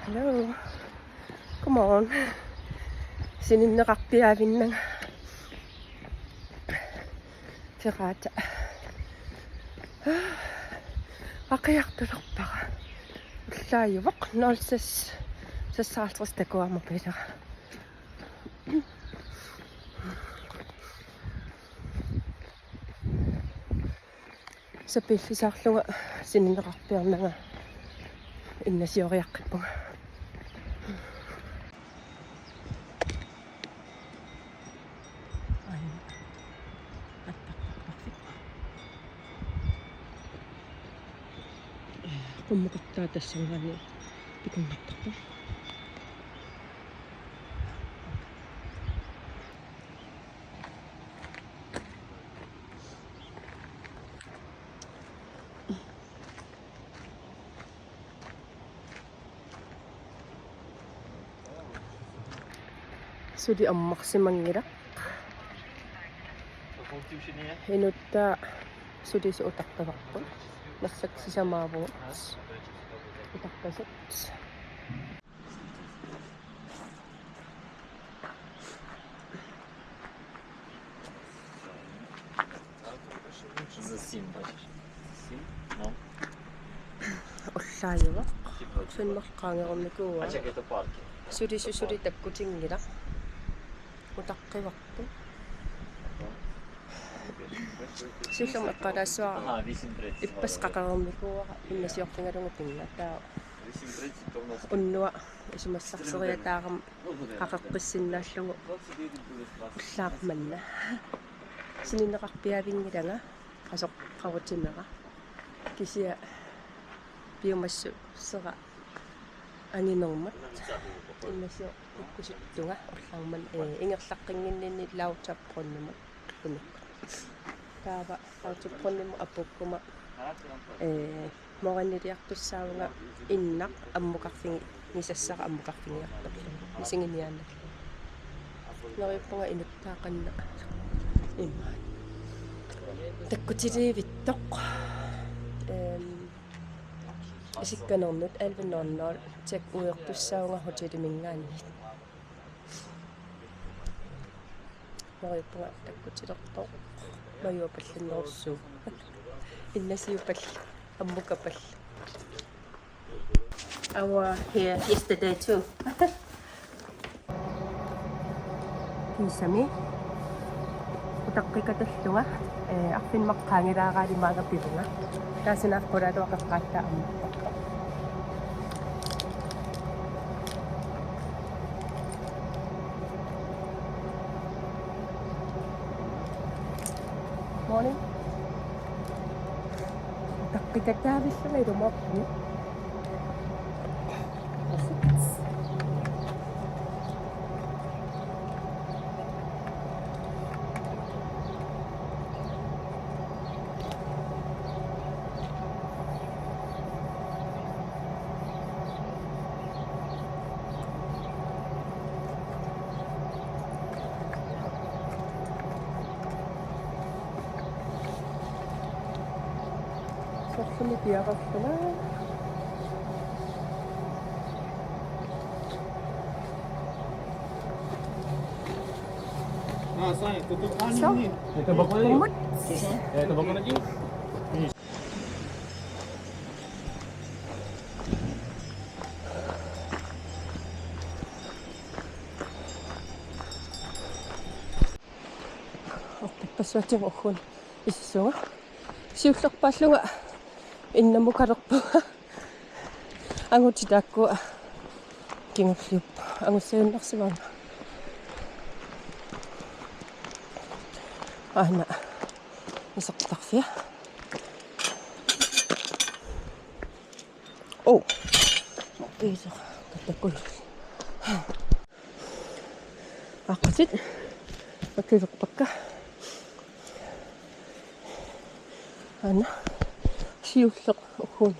Hello. Come on. Sininneqarpiaavinnanga. Terata. Aqiartulerpaqa. Ullaayuvaq nolsas sassaaltris takuarma pilera. Sapillisarluga sininneqarpiarnanga innasioriaqqippuga. Kummuquttaa tassangaani pikunnertarpa. Sudi ammarsimangilaq. Hinuttaa sudi suutartavarput. Massaksisamaavut. Utarpasat. За 7 бачиш. 7. Ну. Уллааювақ. Sunmerqaangerumikuua. Ачакето парки. Sudi takkutiнгilaq. Utaqqivarpu. Sillum eqqalaassuara. Ага, 8:30. Ippassqaqarumikuuara innasiortingalungu pinnataa. 8:30 то у нас. Unnua isumassarсериатаарам qaqeqqissinnaallungu ullaaqmanna. Sininneqarpiavinnilanga qasoqqarutimera. Kisia biomassu sera aninermat. Innasio ukkusuttunga ullaarman ingerlaqqinginninni lautapprunnumat lumik. Taava lautapprunnimu apukkuma moranniliartussaavunga innaq ammuqarfingi nisassara ammuqarfingiartorlu nisinginiaannaq. Noriuppunga inuttaaqanna immaan. Takkutiliivittoq isikkanermut 11:00 tak uertussaunga hotellimingaannit. Noriuppunga takkutilertoq mayuapallannerussuu. Innasiupall ammukapall. I was here yesterday too. Kisami. Utaqqikatalluga arfinmaqqaangilaaраалимаагаппивунга. Taasinaaqqulalуақеққаатта аммаппа. Morning. Utaqqikataavilluma ilumorpuni. Sorfuni piaqarsuna. Саня, ты тут Всё? Это баклажан? Умут. Это баклажан? Пассуатигорхун иссуга. Сиуллерпааллуга иннамукалерпу. Ангутитаакку кингерлиуп. Ангуссаиннарсиваана. Ана исертарфиа. О. Эйсо каттаккул. Аққатит. Аккилерпакка. Ана сиуллеқ ухуун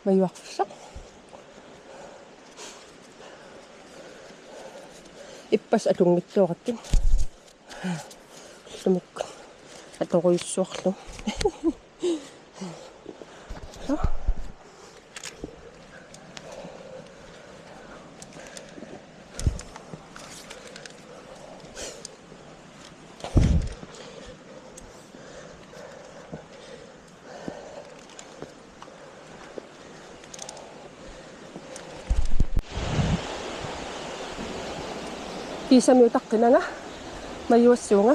маюарфлақ. Иппас атунгитсуоқаттин. Сумик аторуйссуарлу. Kiisamiutaqqinanga mayuassuunga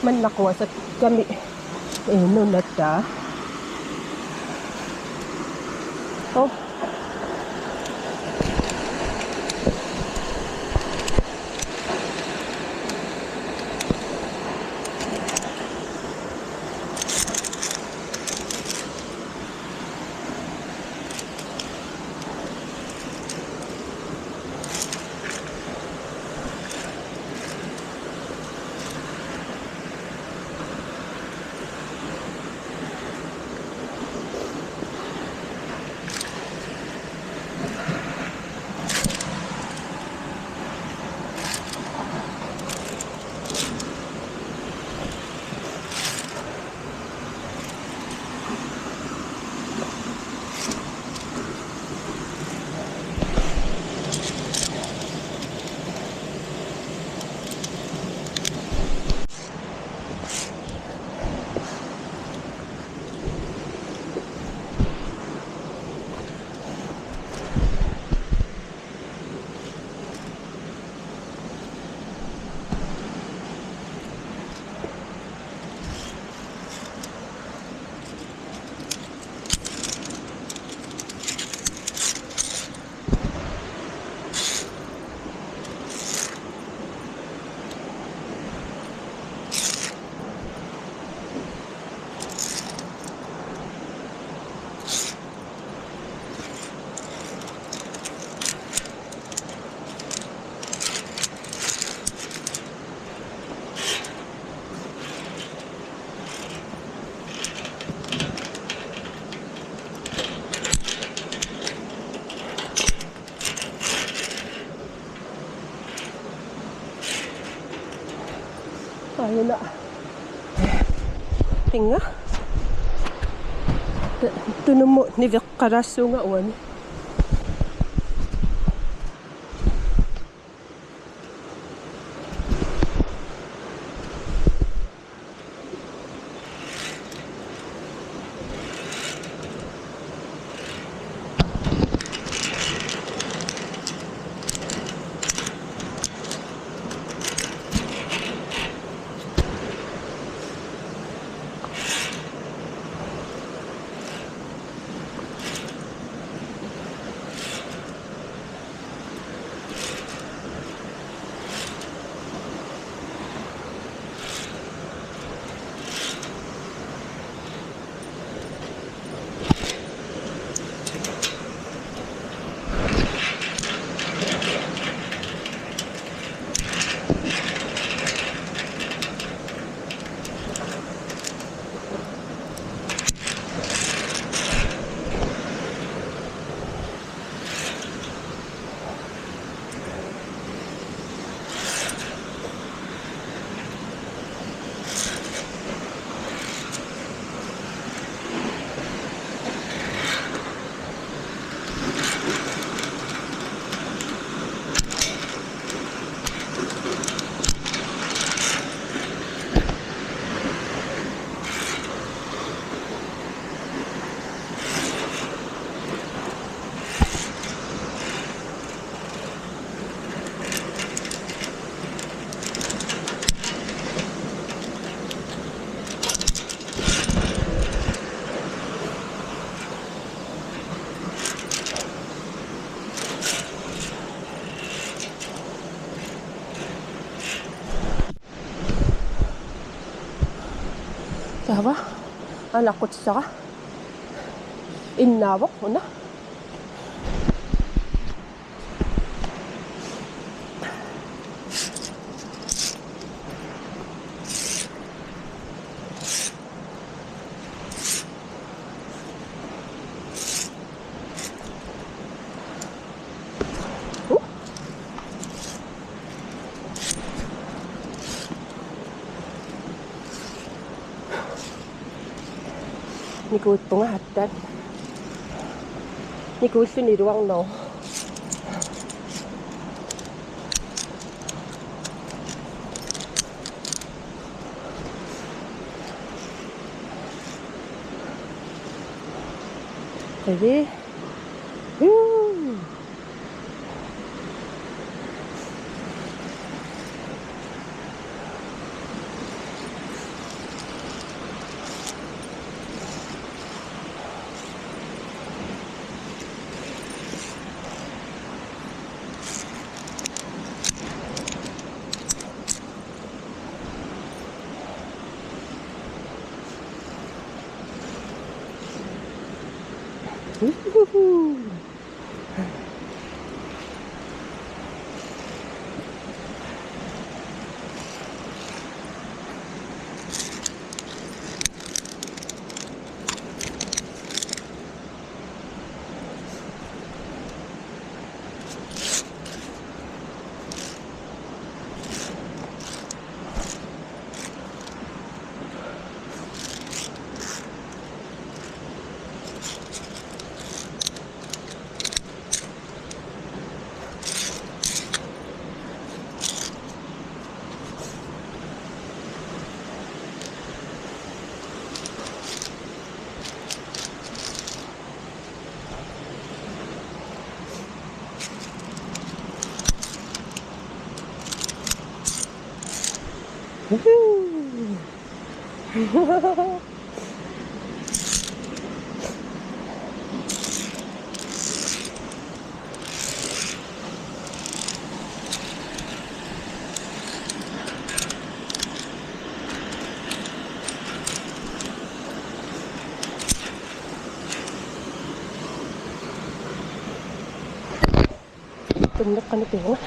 man nakuwasat kami nunata oh ayun na tinga tunumo ni vikkarasu nga uwan Tava. Alaqutsaqa. Innaavoq una. Nikuutpunga hattaan. Nikuulluni iluarnoo. Ready? Tumnaqani piunga.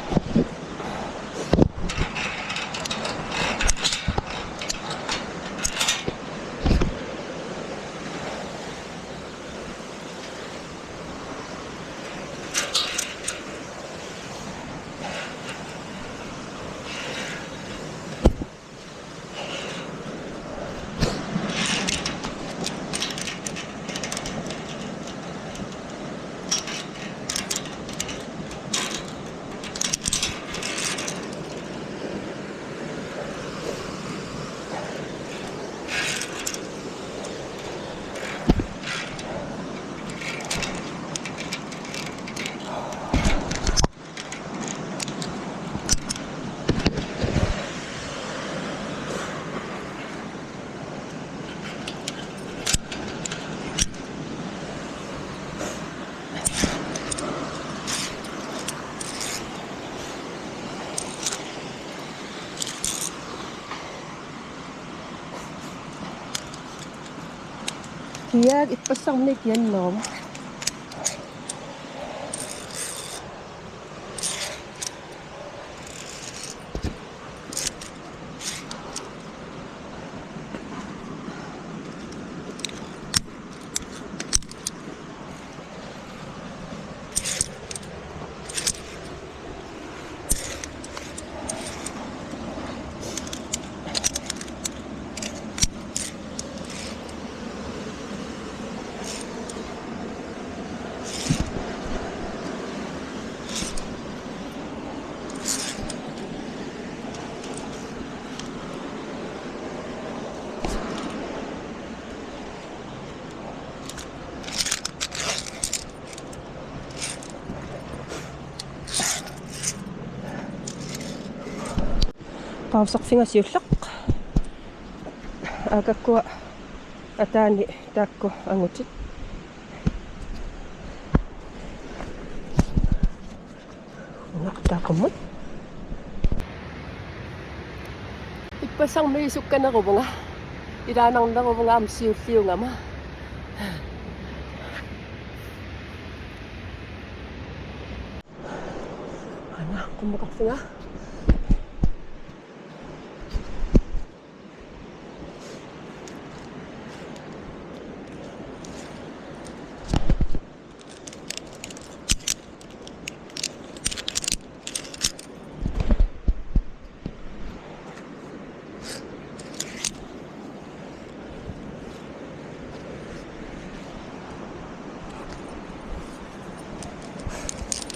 Kiag ipasangnik yan nom. Pausaqsingas yullaq akakkua ataani taakku angutit naqtaqumut ipasang may sukkanaruvunga Ilaanarneruvunga amsiulliungama. Ana kummuqarsinga.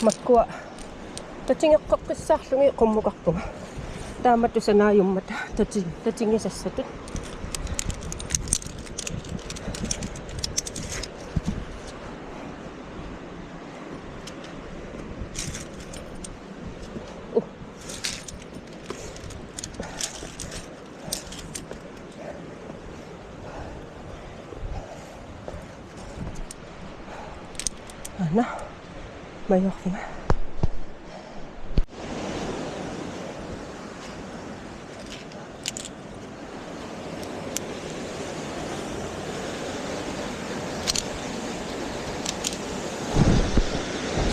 Makkua tatingeqqoqqissaarlungi qummuqarpunga taamatu sanaajummata tatingisassatut ana mayorfinga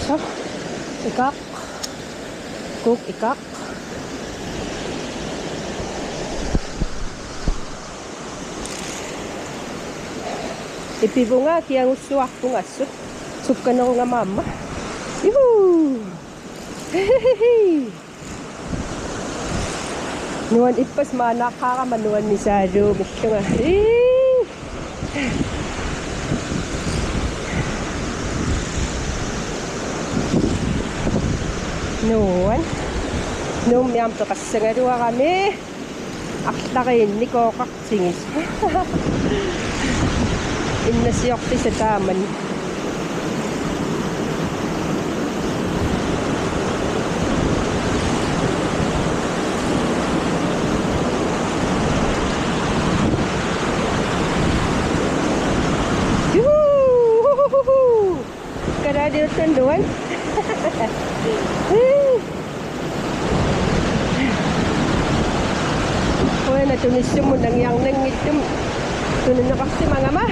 so ikak cook ikak ipibunga kiangussuarpungassut sukkanerunga mamma yuhu nuan ippas maanaqaarama nuan misaaluu millunga nuan nuummiam peqassangaluarami арлариинни кооқартигис иннасиортиса тааман Tenduan. Kaya na tunisyo mo nang yang nangitum. Tunan na kasi mga ma.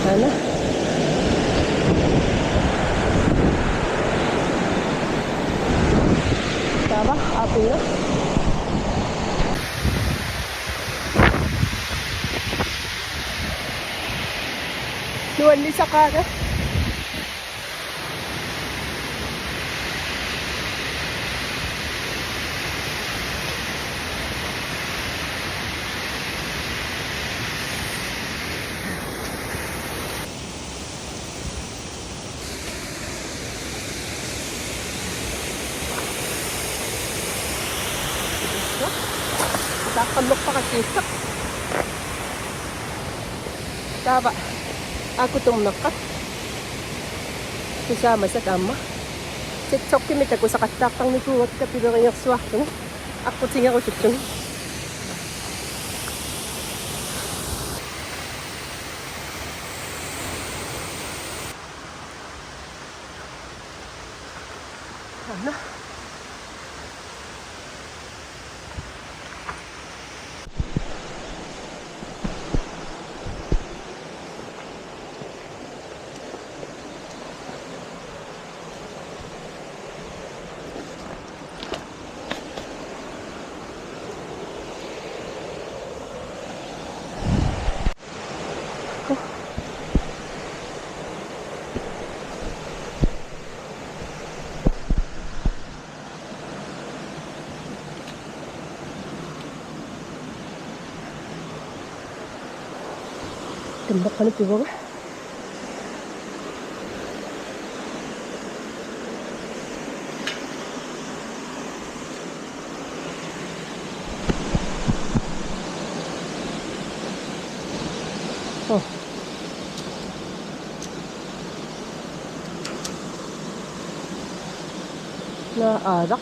Ano? Tama? Apo na? Luan ni sa kana. Takalok pa kasi. Tama. Aku tumnakat. Kasama sa tama. Sitsok kimita ko sa katakang ni kuwat kapilo kanyang swakto. Ako tinga ko sitsong. Ano? Tembak kan itu bang? Oh, nah ada.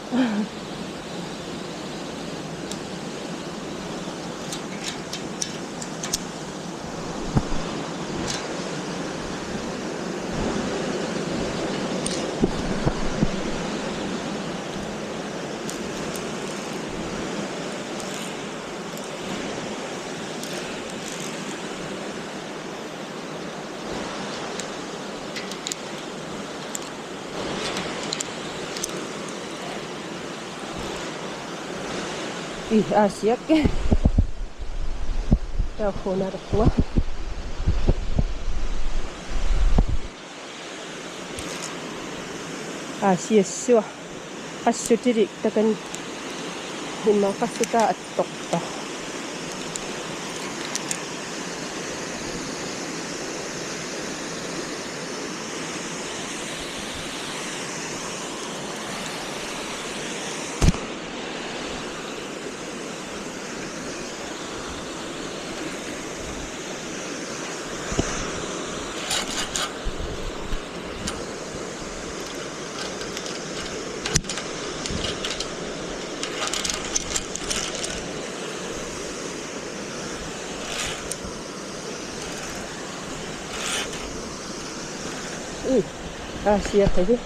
이 아시아께 야호나르쿠와 아시에스와 아슈티릭 такан химакасута аттоқта 아시아 되게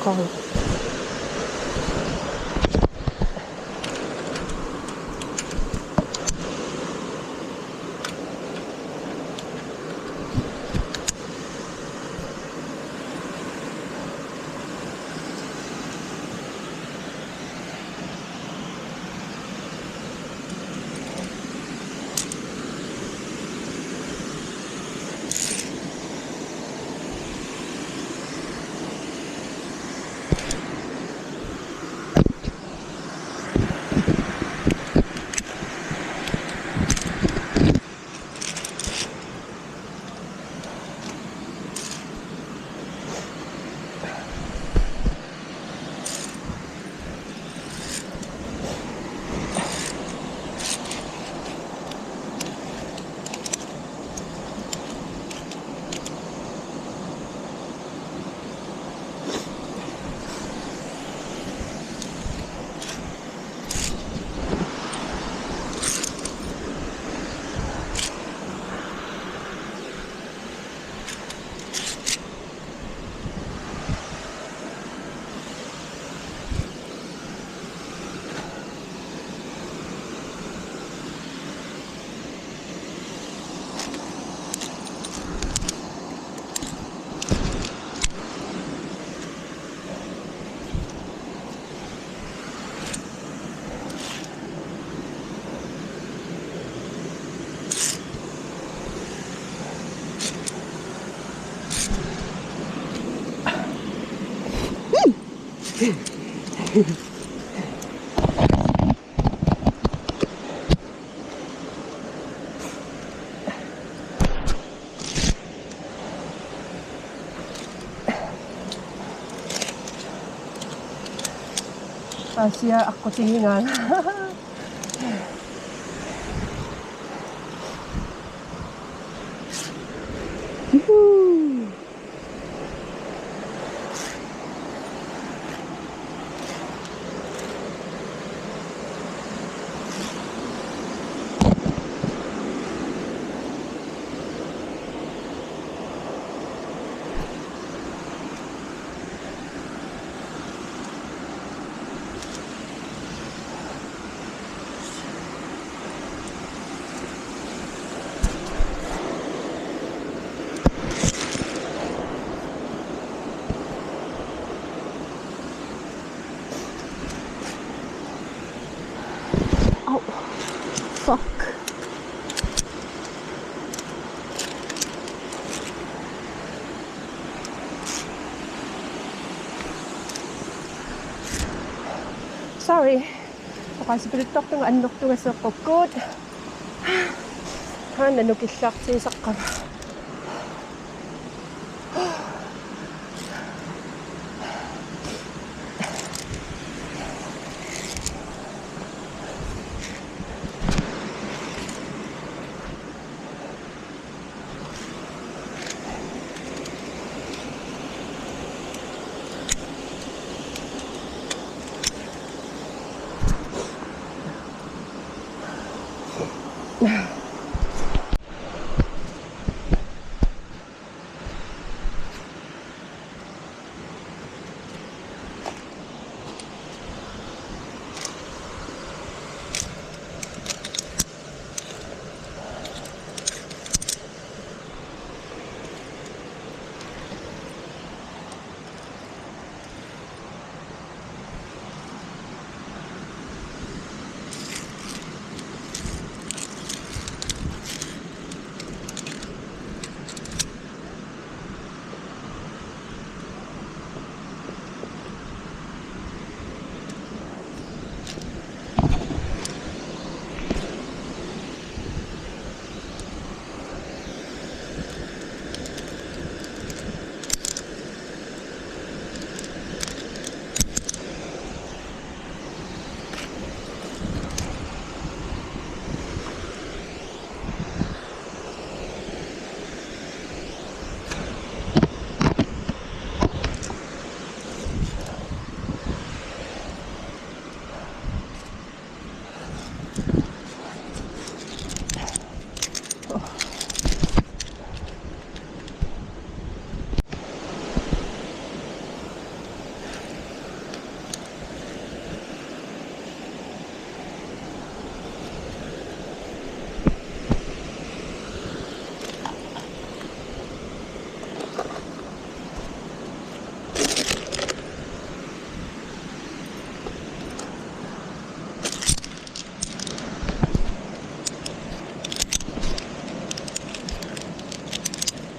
가을 아시아 ako tingingan fuck. Sorry. Nakasibilitok ng anok to sa pagkod. Nanukislak siya sa kama.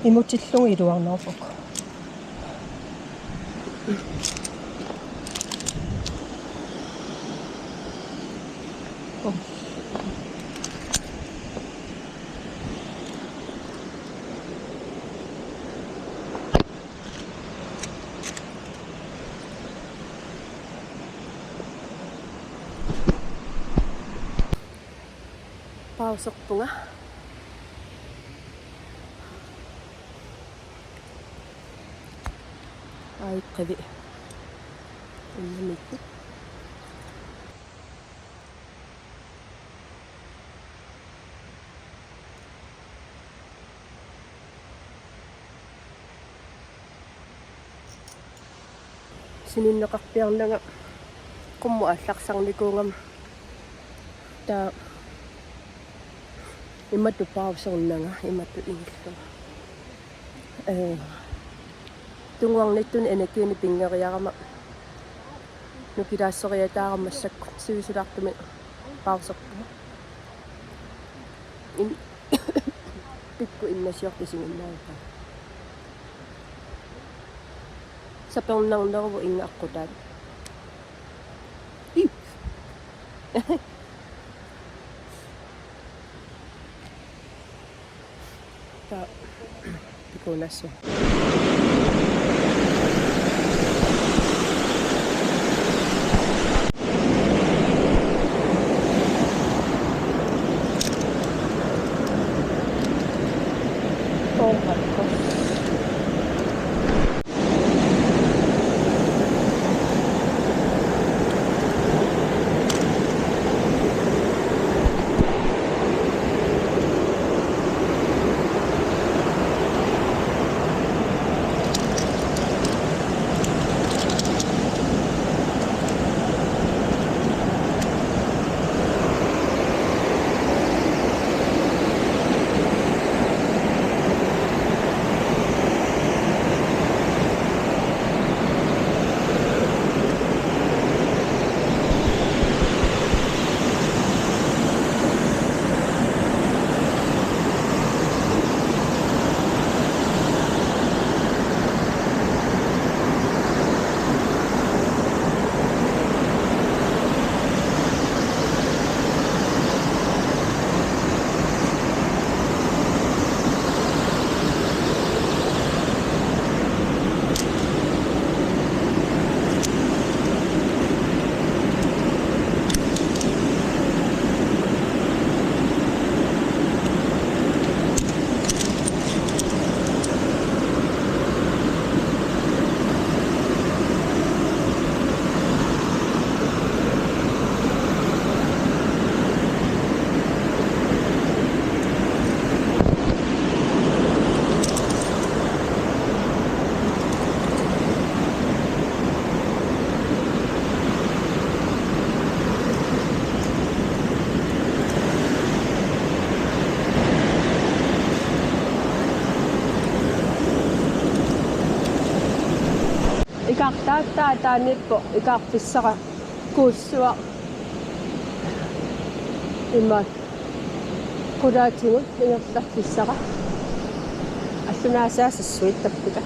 Imutillung iluarnerpok. Pausokpunga. Ay, kabi. Ang lamig. Sininakakpiang na nga kumuasak sang likungam. Ta imatu pausong na nga, imatu ingso. Tungwang nito na enekyo ni pinga kaya kama nukiraso kaya ta kama sa siwisudak tumi pausok ko. Pikko in na siya kisingin na ito. Sa pang nang daw inga ako dad. Ta pikko na siya. тааттаатааниппо икаартиссара кууссуа иммат кудаатигут ингерлартиссара аллунаасаассуит таппута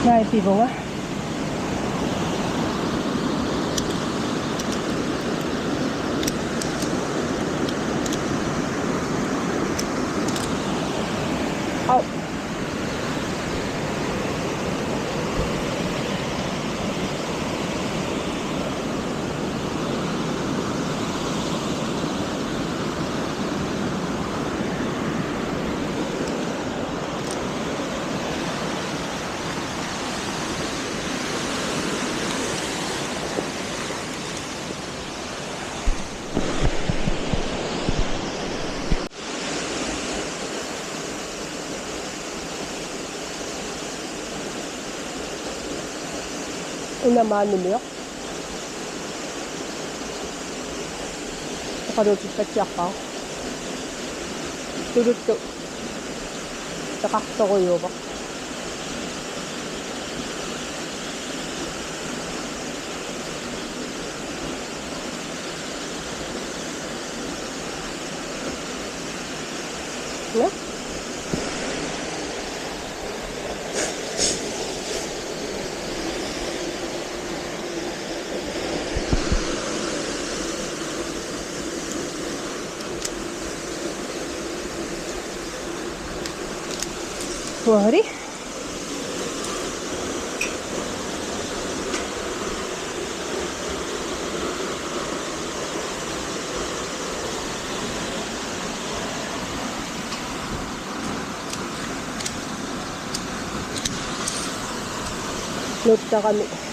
Này thì bố á. Oh. Unamanimio. Taqaluutippatiarpaa. Tuluttu. Taqartorujuupa. No? Sorry. Lutta kami.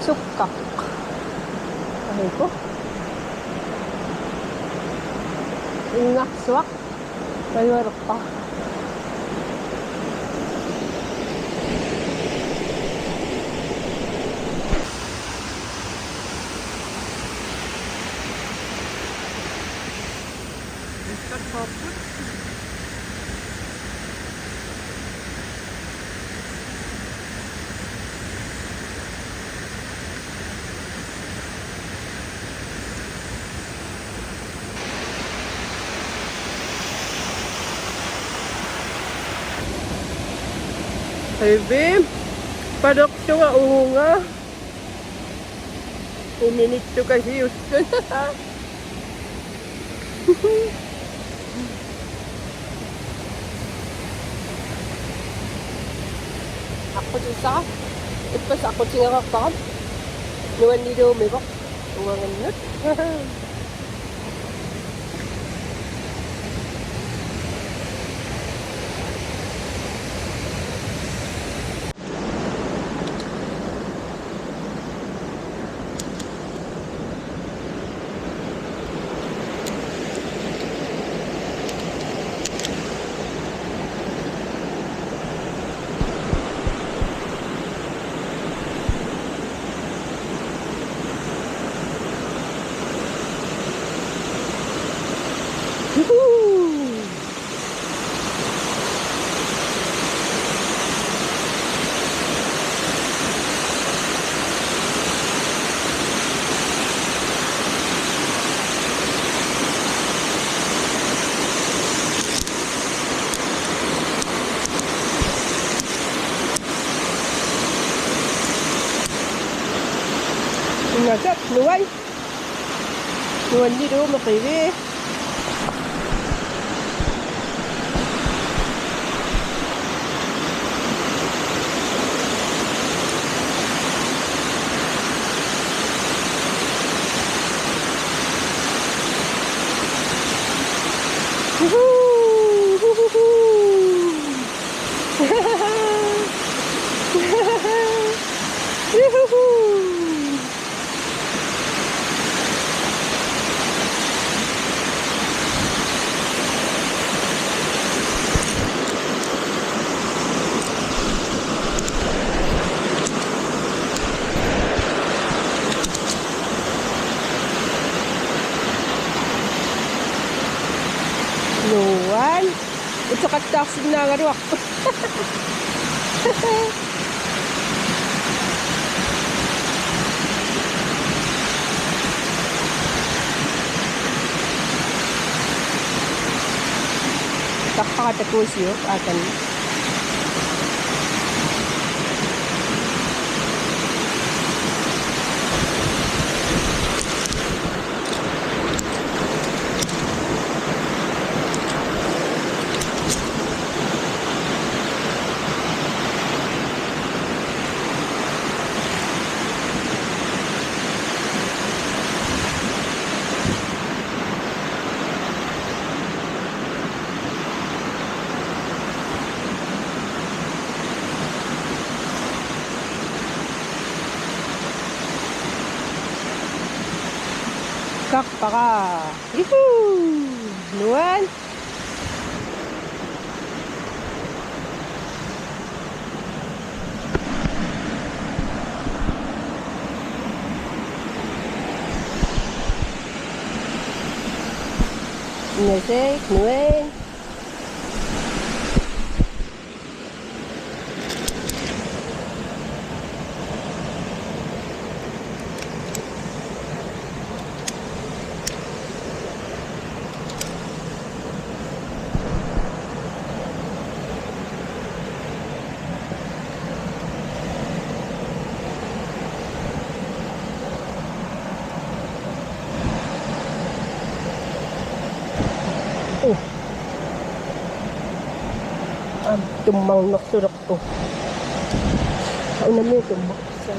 Sukak. Ano ito? Ingakswak. Mayroon pa. Hey, babe. Padok siya nga, nga. Ininit siya kasi Houston. Ako dyan sa ipas ako dyan nga kakam. Nuwan nito may bak. Uwangan nyo. Ngajak, nuwan. Nuwan dito, makiwi. Nuwan. Ito kataksin na nga ruwak. Takpakatapos yun. Atan. Kakpaka. Yuhuu! Nuwan. Nasik, nuwan. Tummang naksurok to. Kauna mo yung tumbok sa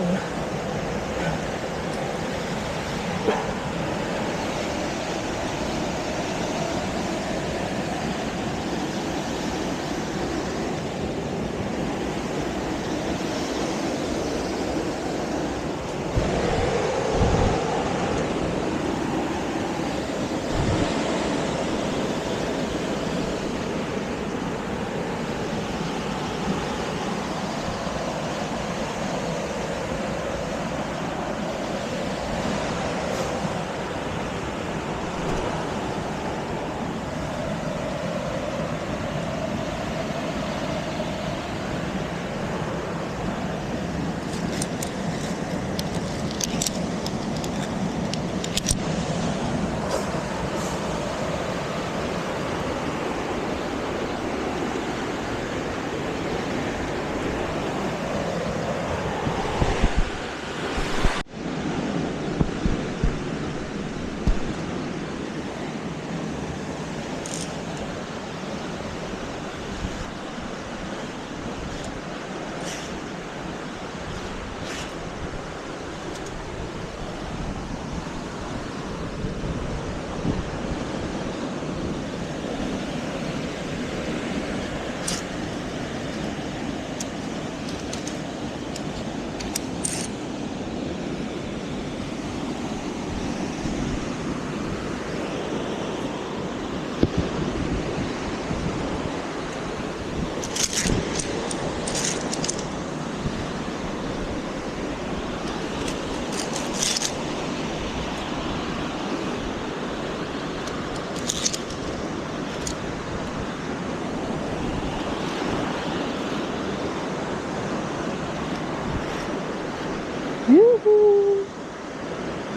Yoo-hoo!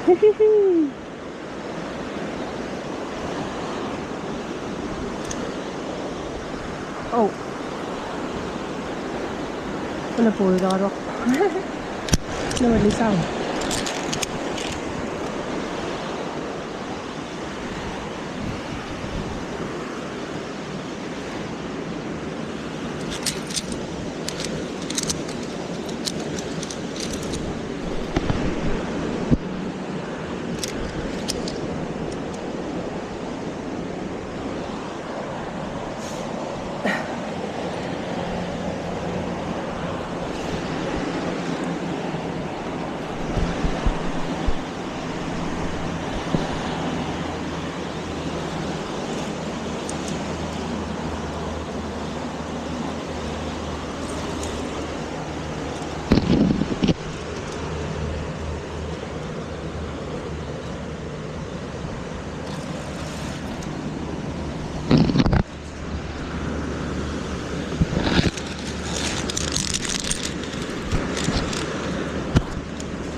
Hee-hee-hee! Oh. Ano po yung nakarok? Namalisaw.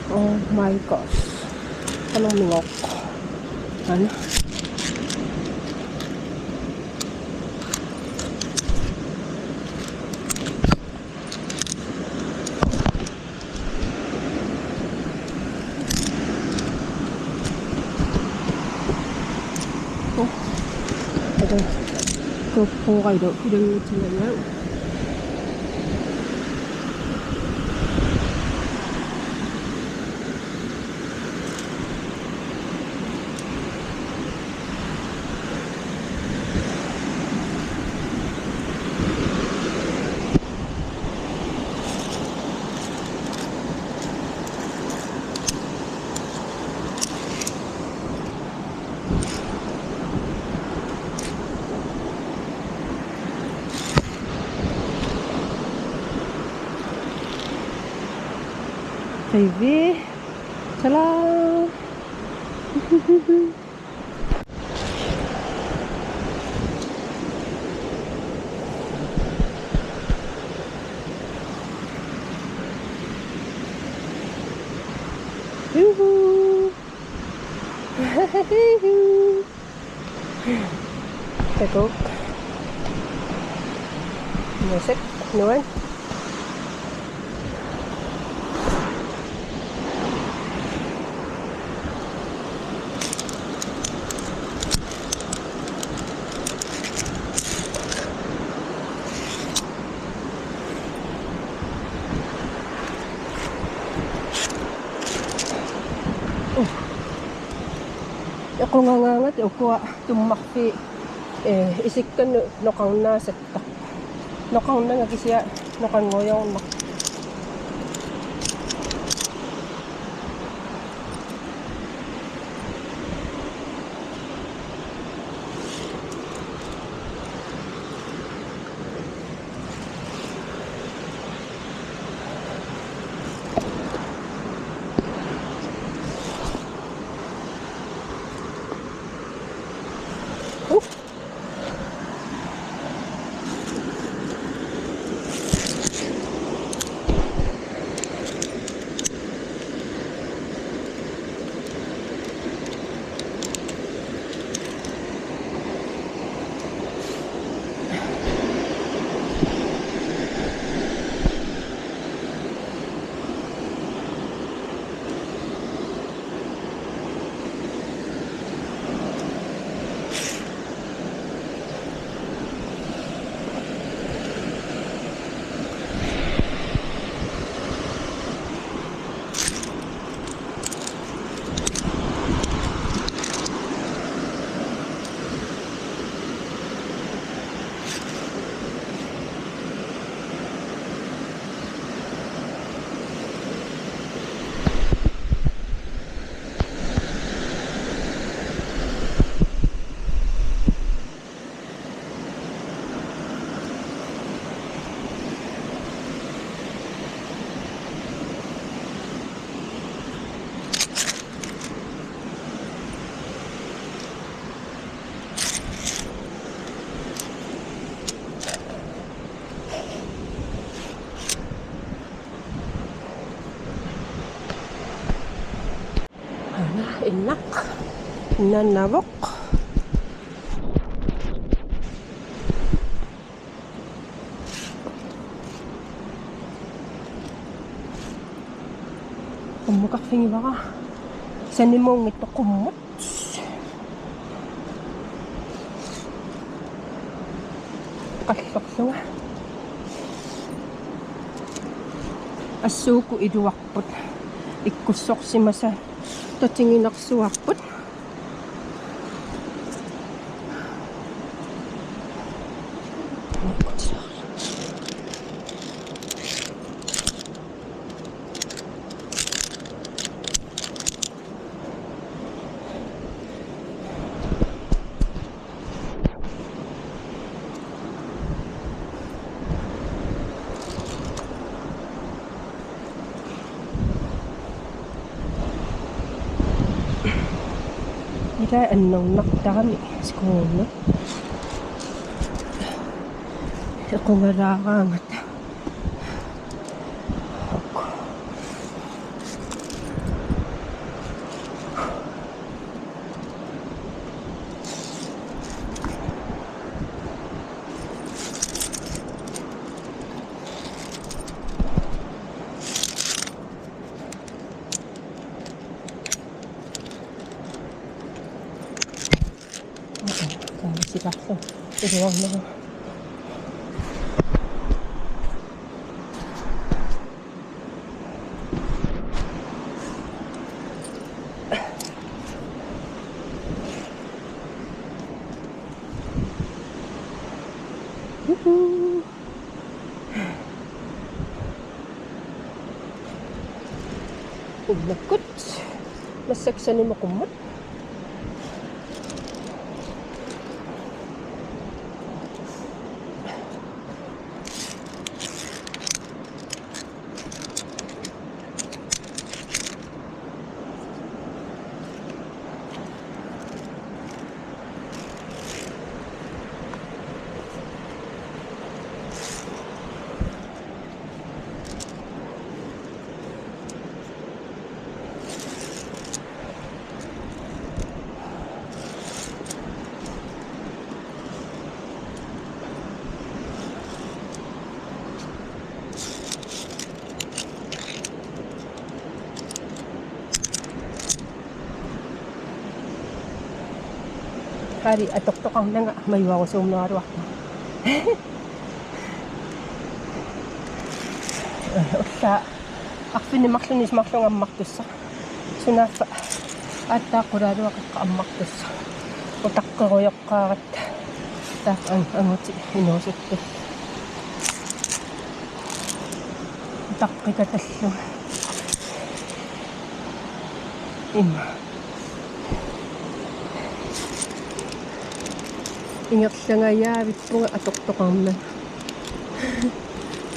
Oh my gosh. Anong mingok? Ano? Oh. Ito. Ito po kayo. Pinangit sila yan. Baby, salam. Yoo-hoo. Tekok. Nasik, nuan. Iqungangaangat ukua tummarfi isikkan noqarnaasatta noqarnanga kisia noqanngoriornaq Inak nanawok kumukak fingi baka sanimong ito kumot kasok nga asuko iduwakpot ikusok si masa tatingin naksuwakpot Ila anong nakdami skono ako ngarakangat Bakso. Iluwag na. Ugnakot. Masaksa ni makumot. Hari atok-tok ang nga may wawa sa umnaro ako. Sa akpin ni Maxon is Maxon ang maktusa. Sunaffa аттааққулаалуақаққа аммартасса утаққеруйоққааратта таақ ангути инуусутта утаққикаталлу имма ингерлангаyaavippunga атортоқарна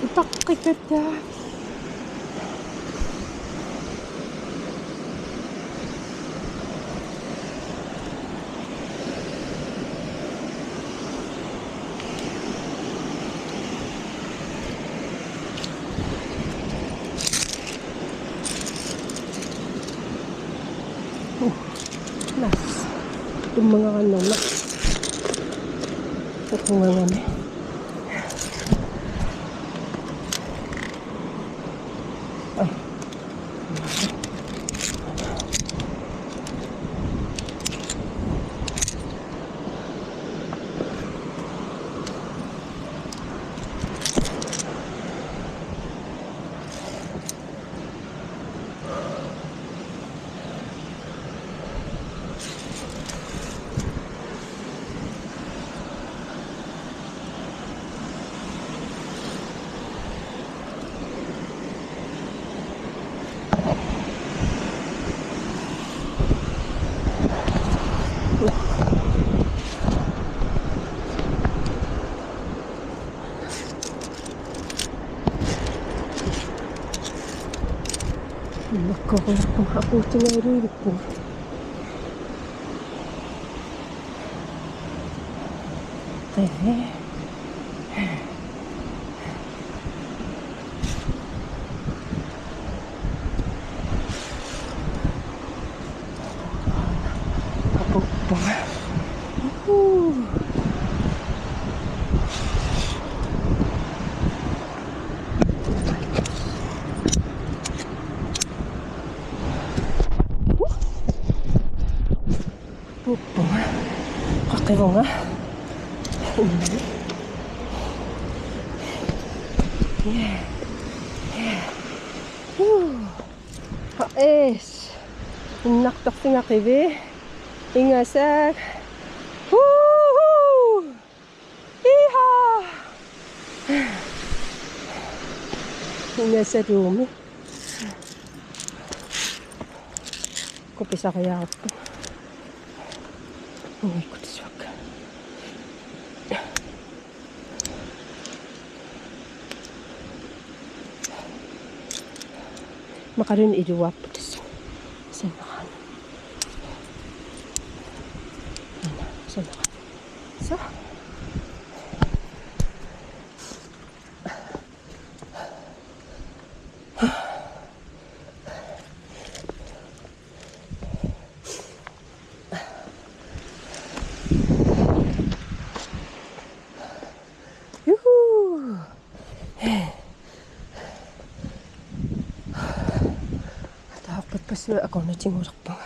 утаққикатаа нас туммангараннерна тукунгангами наккоруйарпу апуутингааруилиппу апуппунга пуппунга қаққивунга эс иннартарфингақиви ингасаак иха ингасалууми куписариаарпу уикутсуак макарун илуаппутас санеран санеран са пассуа акорнатингулерпага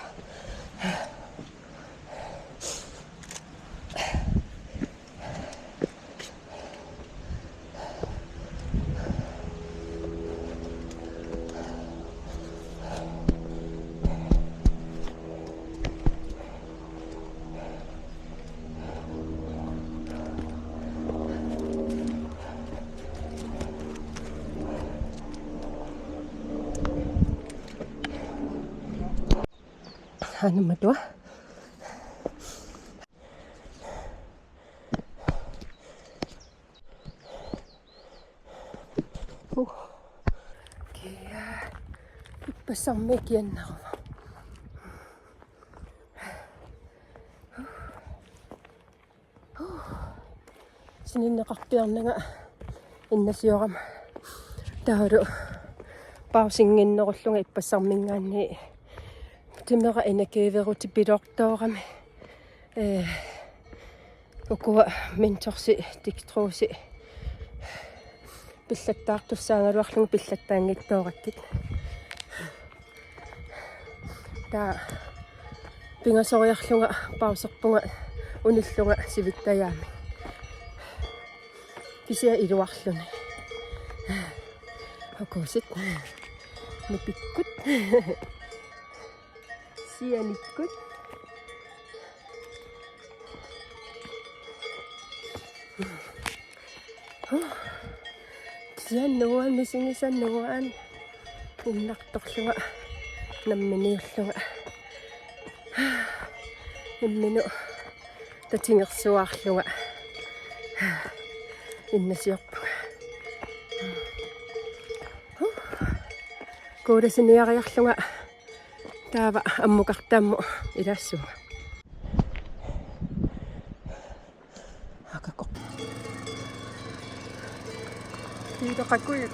анаматуа киа писсармикианнарва сининнеқарпиарнага иннасиорама таалу паусингиннеруллунга иппассармингаанни тимера инакеверути пилортоорами окуа менторси тикструси пиллаттаартуссаагалуарлугу пиллаттаангиттоораккит та пингасориарлуга паусерпунга униллуга сивиттаяами кися илуарлуни окусит нипиккут Sianikkut. Sian nuan misingisan nuan. Innaqtorlunga namminiullunga. Imminu tatingersuarlunga. Innasiorpuga. Kuudasiniariarlunga taava ammukartaammu ilassuga. Akako. Tiidaqakui.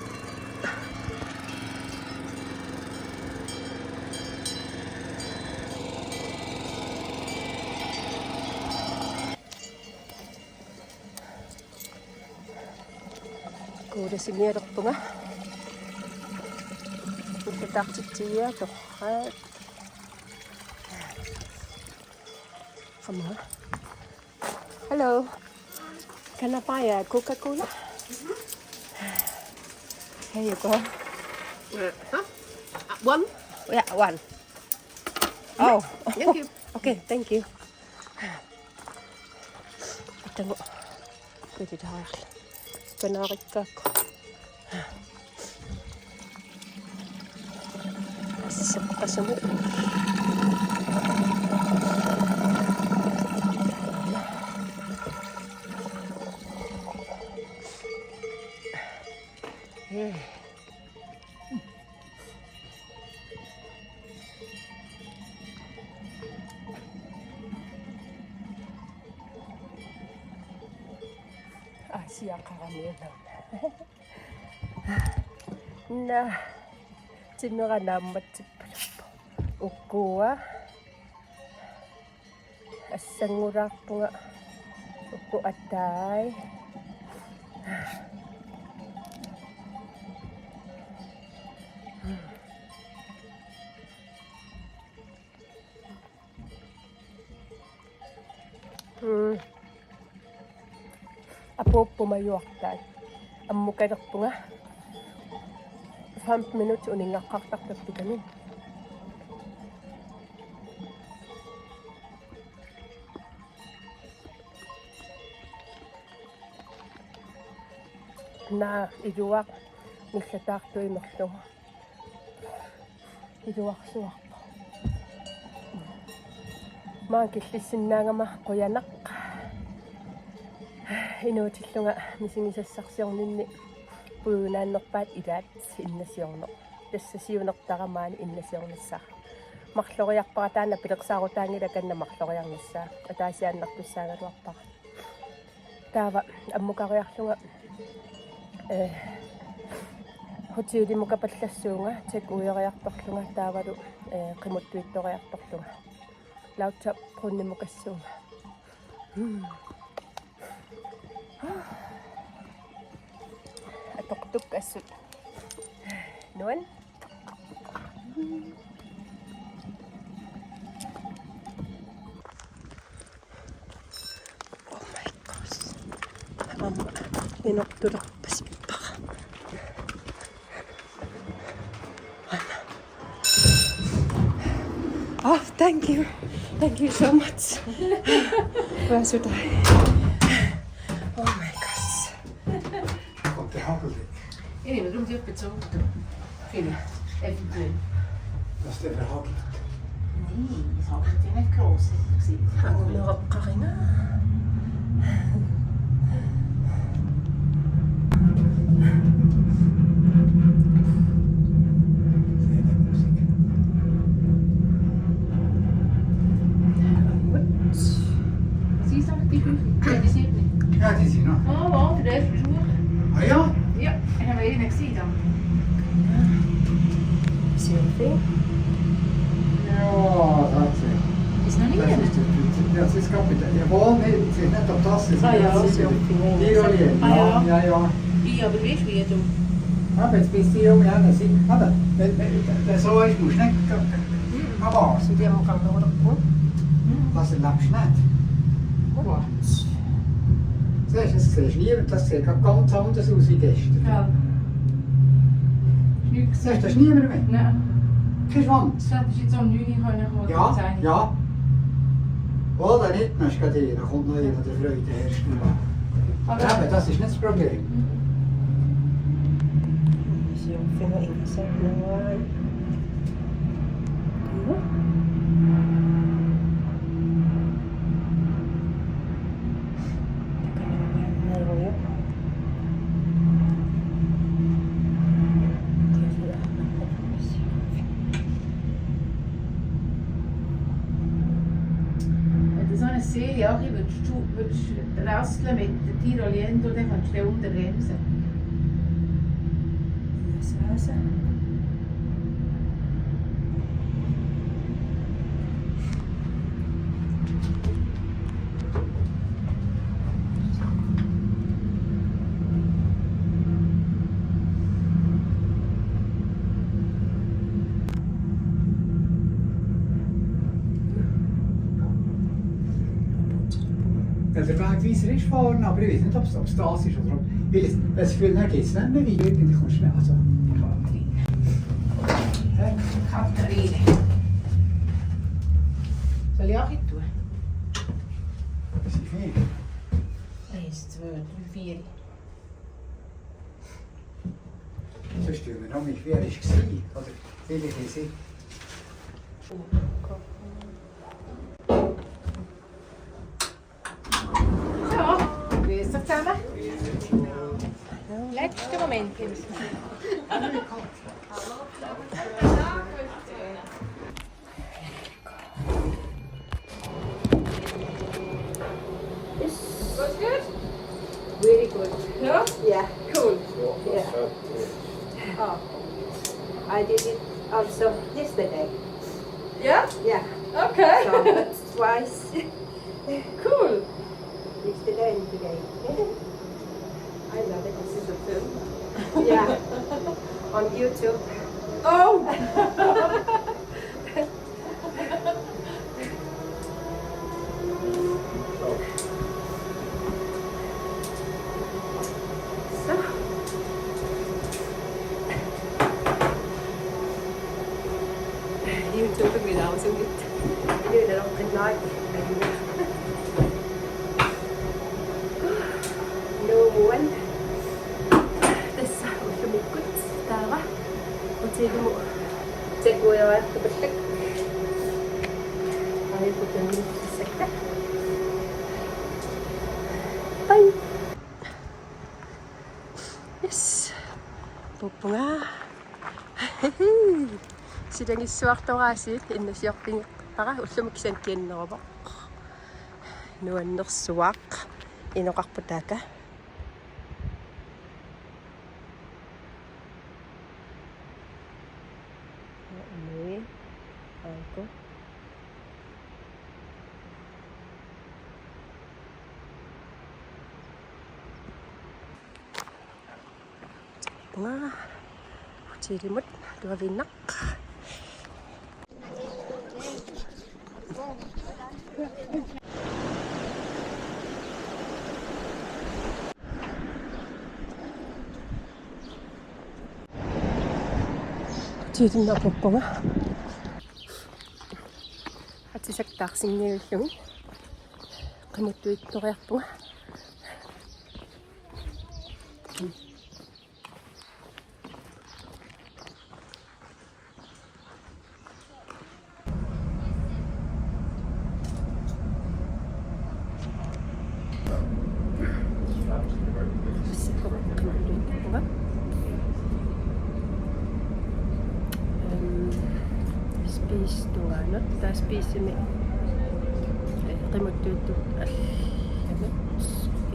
Kuudasiniarpunga. Tartitia torrat. Come on. Hello. Can I buy a Coca-Cola? Here you go. One? Yeah, one. Oh. Thank you. Okay, thank you. Tengok. Jadi dah. Penarikakku. Kasama. Asia karamel. Nah. Sinura namat ukua asangurak nga uku atay apo pumayuak tay amukadak po nga 5 minutes uning ngakaktak na piganin. Na iduwak ni satak to imakto. Iduwak suwak po. Magkisisin na nga makuyanak. Inuutit nga misingisasaksyon nini. Punan nokpat idat innasyon no. Dessa siyonok takaman innasyon nasa. Maklokoyak pakatan na pinagsakutan nilagan na maklokoyak nasa. Atasiyan naktusangan wakpak. Tava amuka koyak nga hoteli mo kapatlaso nga check uya koyak paklunga tava do kimotwito koyak paklunga. Lautap kunni mo kaso. Tuk kasut. Nuan? Oh my gosh. Inokturok pasipaka. Oh, thank you. Thank you so much. Where should I? Oh my gosh. Komt de happeling. Nee, maar doe het op zo. Vind even doen. Dat is de verhouding. Nee, je zal het in het kroos zien. Hangen nog op Carina. Zie je dat? Die ziet het niet. Ja, die zien nog. Oh, wow, de rest is goed. Ah ja? Ja, en dan weet je niks zien dan. Selfie. Ja, dat Is nog niet is in. het. Dat is kapitaal. Ja, nee, het is net op tas. Ah ja, Hier alleen. Ah ja. Ja, ja. Ja, aber weißt du, wie du? Ja, jetzt bist du hier um ja, das ist. Aber, so ist du schnell. Aber, So die haben wir noch noch. das ist lang schnell. Wow. Siehst du, das siehst du nie, das sieht ganz anders aus wie gestern. Ja. Niks. Siehst du, das ist niemand mehr. Nee. Geschwommen. Dat is iets om nu niet gewoon nog wat te Ja, zijn. ja. Oh, dan niet naar Schatien, dan komt nog even de vreugde herstellen. Ja, maar dat is net het probleem. Yung pinaingasal naman. Ano? Teka naman, meron yun. Het is zo'n serie, ook je wilt rastelen met de Tiroliendo, dan kan je onderremsen. Sasa. Ja, der Wegweiser ist vorne, aber ich weiß nicht, ob es das ist oder ob... Weil es fühlt, dann geht es nicht mehr weiter, irgendwie kommst du schnell... Also, Katharine. Soll ich auch iets doen? das ist viel. 1, 2, 3, 4. Sonst tun wir noch mit, wer war es? Oder viele haben sie... Zo, rustig samen. Letzte Moment. Was good? Really good. No? Yeah, cool. Yeah. Oh. I did it also yesterday. Yeah? Yeah. Okay. So that's twice. Cool. Yesterday and today. I love it. This is a film. Yeah. On YouTube. Oh! So. YouTube er wieder aus und gibt. Ich will noch ein Like. No one. Das ist für mich gut. Da war. Und sie du. Check wo er hat bestimmt. Ay, puto ni sekta. Bye. Yes. Pupunga. Sidang isuartoraasiit innusiorpingeqtara ullumiksan kiannerava nuannersuaq inoqarputaaka anui aiko punga tirimut duavinaq 지금 나쁘구나. 같이 색딱 생일용. 그것도 있더라 예쁘고. Spistuanut taspiisimi qimuttuuttu allamut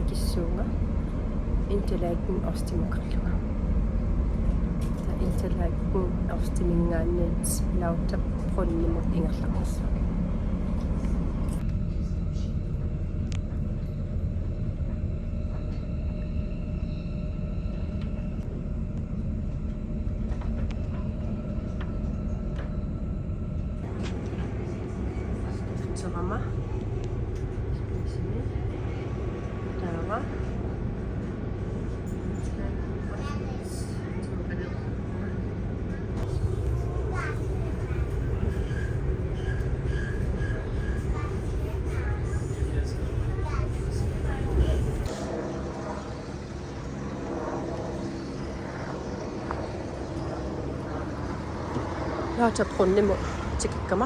ikissuunga intalaakun orstimuqarluga ta intalaakun orstimingaanniit lauttaq qonnimut ingerlaqarsa Rama. Sini. Dawa. 야잡곤님 뭐 찍을까마?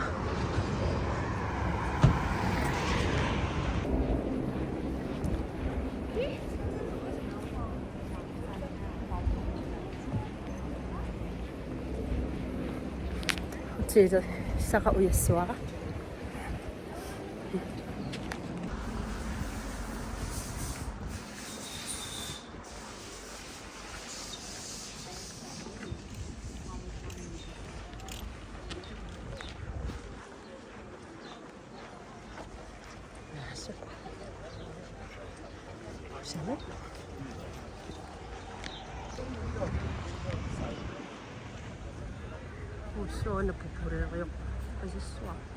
제가 사가 우였어. Sono po pure io. Così suo.